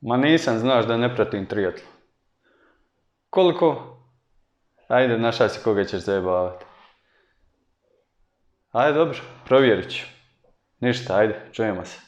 Ma nisam, znaš da ne pratim triatlon. Koliko? Ajde, našao si koga ćeš zajebavati. Ajde, dobro, provjerit ću. Ništa, ajde, čujemo se.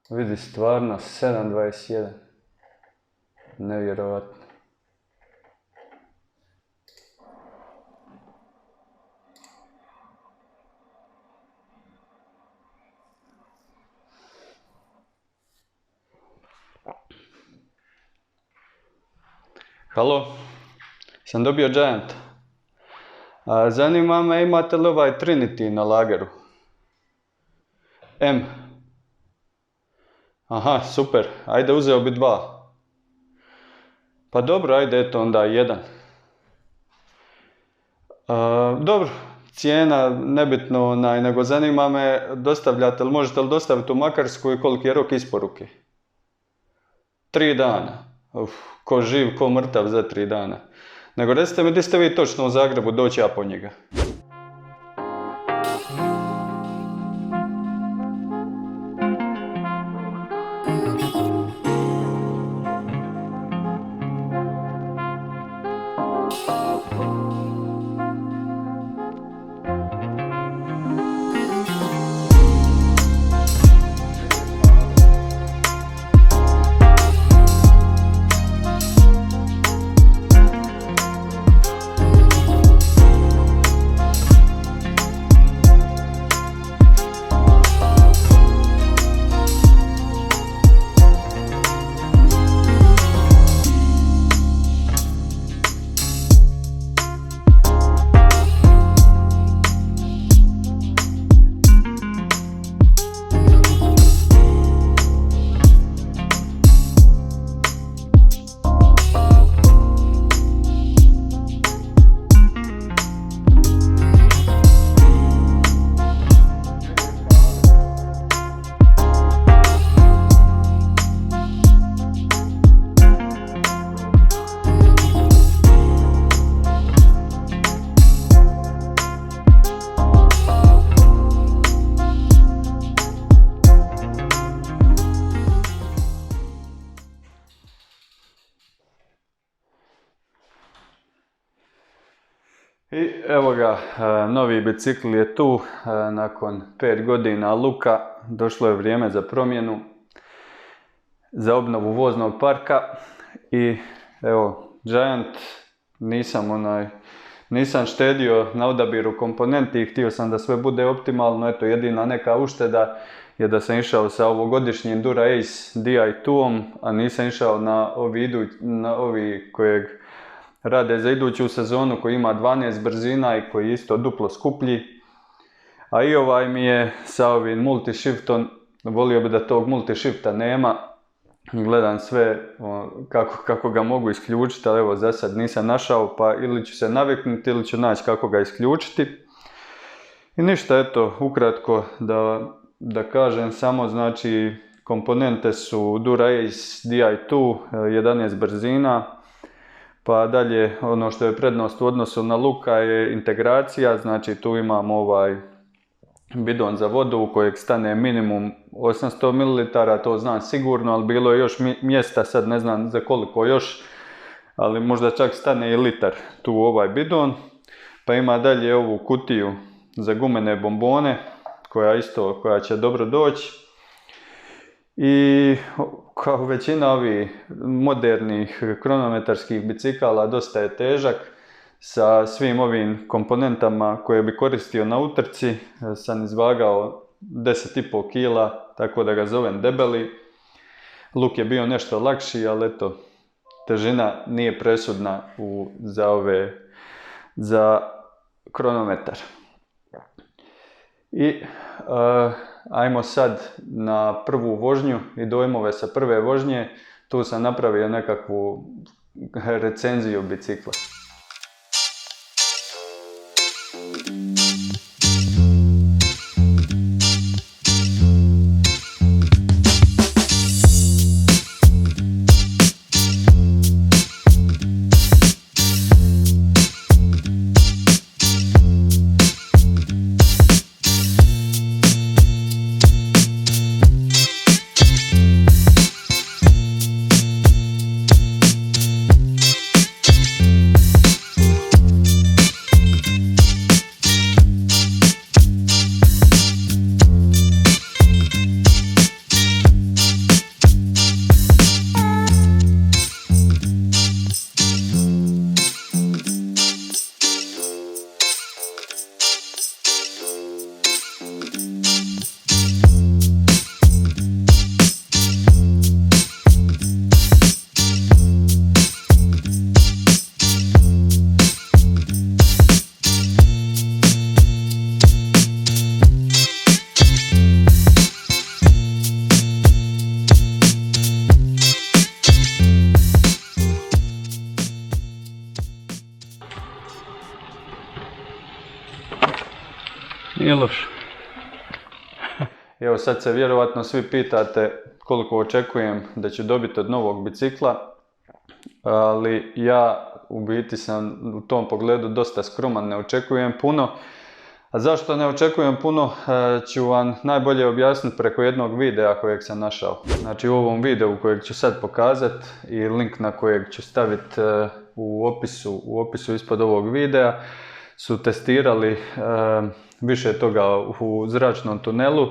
Vidi, stvarno, 7.21. Nevjerovatno. Halo, sam dobio Giant. Zanima me, imate li ovaj Trinity na lageru? M. Aha, super, ajde, uzeo bi 2. Pa dobro, ajde, eto onda 1. Dobro, cijena nebitno, nego zanima me, možete li dostaviti u Makarsku i koliki je rok isporuke? 3 dana. Ko živ, ko mrtav za 3 dana. Nego recite mi, gdje ste vi točno u Zagrebu, doći ja po njega? I evo ga, novi bicikl je tu, nakon 5 godina luka, došlo je vrijeme za promjenu, za obnovu voznog parka i evo, Giant, nisam štedio na odabiru komponenti i htio sam da sve bude optimalno, eto jedina neka ušteda je da sam išao sa ovogodišnjim Dura Ace Di2-om, a nisam išao na ovi kojeg rade za iduću sezonu, koji ima 12 brzina i koji je isto duplo skuplji. A i ovaj mi je sa ovim multi-shiftom, volio bi da tog multi-shifta nema. Gledam sve kako ga mogu isključiti, ali evo za sad nisam našao, pa ili ću se naviknuti ili ću naći kako ga isključiti. I ništa, eto, ukratko da kažem samo, znači komponente su Dura Ace Di2, 11 brzina. Pa dalje, ono što je prednost u odnosu na luka je integracija, znači tu imamo ovaj bidon za vodu u kojeg stane minimum 800 ml, to znam sigurno, ali bilo je još mjesta, sad ne znam za koliko još, ali možda čak stane i litar tu u ovaj bidon. Pa ima dalje ovu kutiju za gumene bombone, koja će dobro doći. I kao većina ovih modernih kronometarskih bicikala dosta je težak, sa svim ovim komponentama koje bi koristio na utrci. Sam izvagao 10,5 kila, tako da ga zovem debeli. Luk je bio nešto lakši, ali eto, težina nije presudna za kronometar. I ajmo sad na prvu vožnju i dojmove sa prve vožnje. Tu sam napravio nekakvu recenziju bicikla. nije loše. Evo sad se vjerovatno svi pitate koliko očekujem da ću dobiti od novog bicikla, ali ja u biti sam u tom pogledu dosta skroman, ne očekujem puno. A zašto ne očekujem puno, ću vam najbolje objasniti preko jednog videa kojeg sam našao. Znači u ovom videu kojeg ću sad pokazati i link na kojeg ću staviti u opisu ispod ovog videa, su testirali više toga u zračnom tunelu.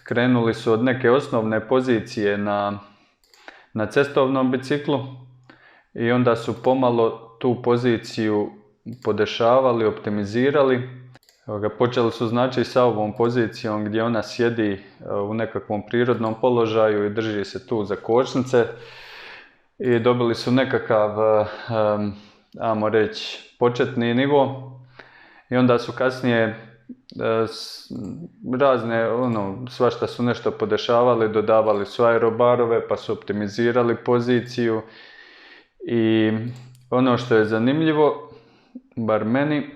Krenuli su od neke osnovne pozicije na cestovnom biciklu i onda su pomalo tu poziciju podešavali, optimizirali. Počeli su znači sa ovom pozicijom gdje ona sjedi u nekakvom prirodnom položaju i drži se tu za kočnice i dobili su nekakav, ajmo reći, početni nivo i onda su kasnije razne, svašta su nešto podešavali, dodavali su aerobarove pa su optimizirali poziciju i ono što je zanimljivo, bar meni,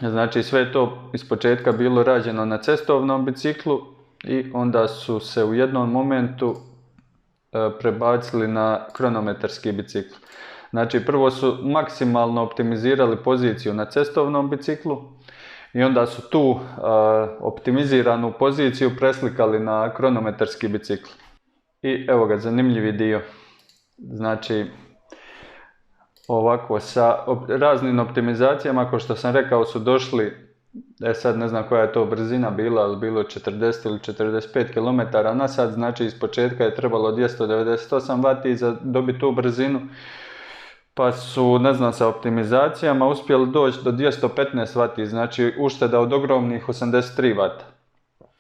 znači sve je to ispočetka bilo rađeno na cestovnom biciklu i onda su se u jednom momentu prebacili na kronometarski bicikl. Znači prvo su maksimalno optimizirali poziciju na cestovnom biciklu i onda su tu optimiziranu poziciju preslikali na kronometarski bicikl. I evo ga, zanimljivi dio. Znači ovako, sa raznim optimizacijama, kao što sam rekao, su došli, sad ne znam koja je to brzina bila, ali bilo 40 ili 45 km na sat, znači iz početka je trebalo 298 W za dobiti tu brzinu, pa su, ne znam, sa optimizacijama uspjeli doći do 215 W, znači ušteda od ogromnih 83 W.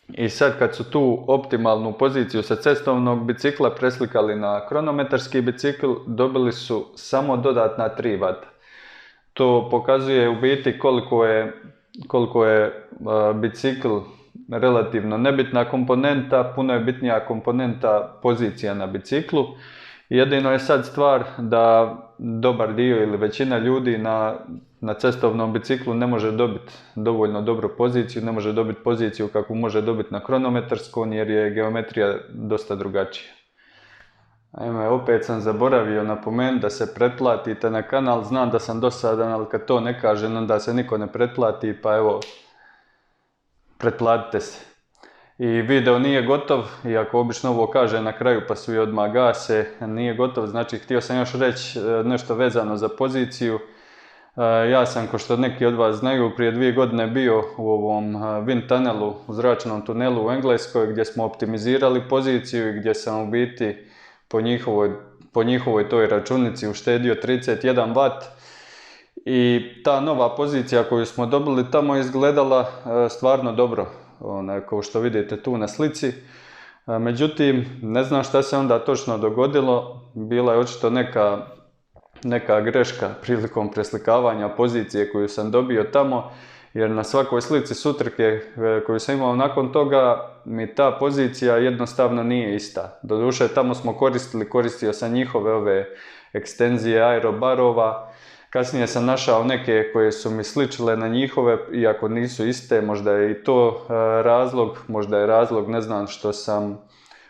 I sad kad su tu optimalnu poziciju sa cestovnog bicikla preslikali na kronometarski bicikl, dobili su samo dodatna 3 W. To pokazuje u biti koliko je bicikl relativno nebitna komponenta, puno je bitnija komponenta pozicija na biciklu. Jedino je sad stvar da dobar dio ili većina ljudi na cestovnom biciklu ne može dobiti dovoljno dobru poziciju, ne može dobiti poziciju kakvu može dobiti na kronometarskom jer je geometrija dosta drugačija. Ajme, opet sam zaboravio napomenuti da se pretplatite na kanal, znam da sam dosadan, ali kad to ne kažem onda se niko ne pretplati, pa evo, pretplatite se. I video nije gotov, iako obično ovo kaže na kraju pa svi odmah gase, nije gotov, znači htio sam još reći nešto vezano za poziciju. Ja sam, ko što neki od vas znaju, prije 2 godine bio u ovom wind tunnelu, u zračnom tunelu u Engleskoj, gdje smo optimizirali poziciju i gdje sam u biti po njihovoj toj računici uštedio 31 W. I ta nova pozicija koju smo dobili tamo je izgledala stvarno dobro, kao što vidite tu na slici. Međutim, ne znam šta se onda točno dogodilo, bila je očito neka greška prilikom preslikavanja pozicije koju sam dobio tamo, jer na svakoj slici s utrke koju sam imao nakon toga mi ta pozicija jednostavno nije ista. Doduše tamo smo koristio sam njihove ove ekstenzije aerobarova, kasnije sam našao neke koje su mi sličile na njihove, iako nisu iste, možda je i to razlog, ne znam,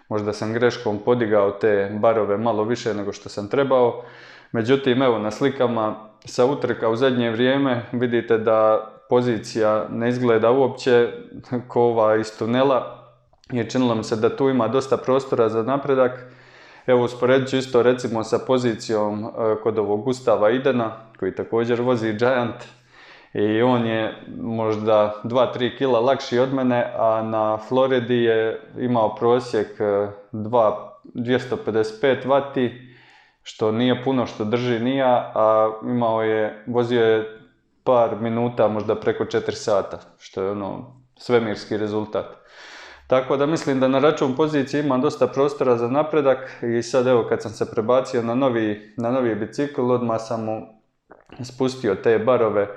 možda sam greškom podigao te barove malo više nego što sam trebao. Međutim, evo, na slikama sa utrka u zadnje vrijeme vidite da pozicija ne izgleda uopće ko ova iz tunela i činilo mi se da tu ima dosta prostora za napredak. Evo, usporedit ću isto recimo sa pozicijom kod ovog Gustava Idena, koji također vozi Giant i on je možda 2-3 kg lakši od mene, a na Floridi je imao prosjek 255 W, što nije puno, što drži nija, a vozio je par minuta, možda preko 4 sata, što je svemirski rezultat. Tako da mislim da na račun pozicije imam dosta prostora za napredak i sad evo kad sam se prebacio na novi bicikl, odmah sam mu spustio te barove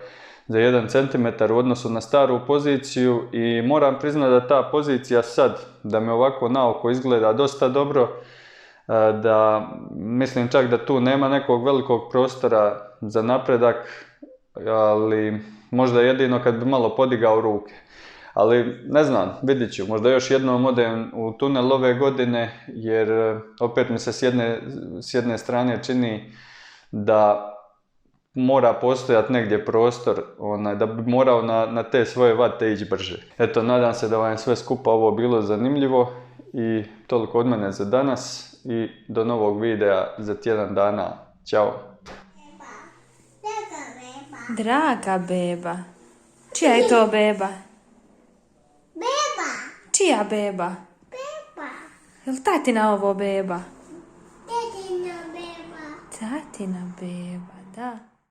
za 1 cm u odnosu na staru poziciju i moram priznati da ta pozicija sad, da mi ovako naoko izgleda dosta dobro, da mislim čak da tu nema nekog velikog prostora za napredak, ali možda jedino kad bi malo podigao ruke. Ali ne znam, vidit ću, možda još jednom odem u tunel ove godine, jer opet mi se s jedne strane čini da mora postojati negdje prostor, da bi morao na te svoje vate ići brže. Eto, nadam se da vam je sve skupa ovo bilo zanimljivo i toliko od mene za danas i do novog videa za tjedan dana. Ćao! Draga beba. Čija je to beba? Beba. Čija beba? Beba. Je li tatina ovo beba? Tatina beba. Tatina beba, da.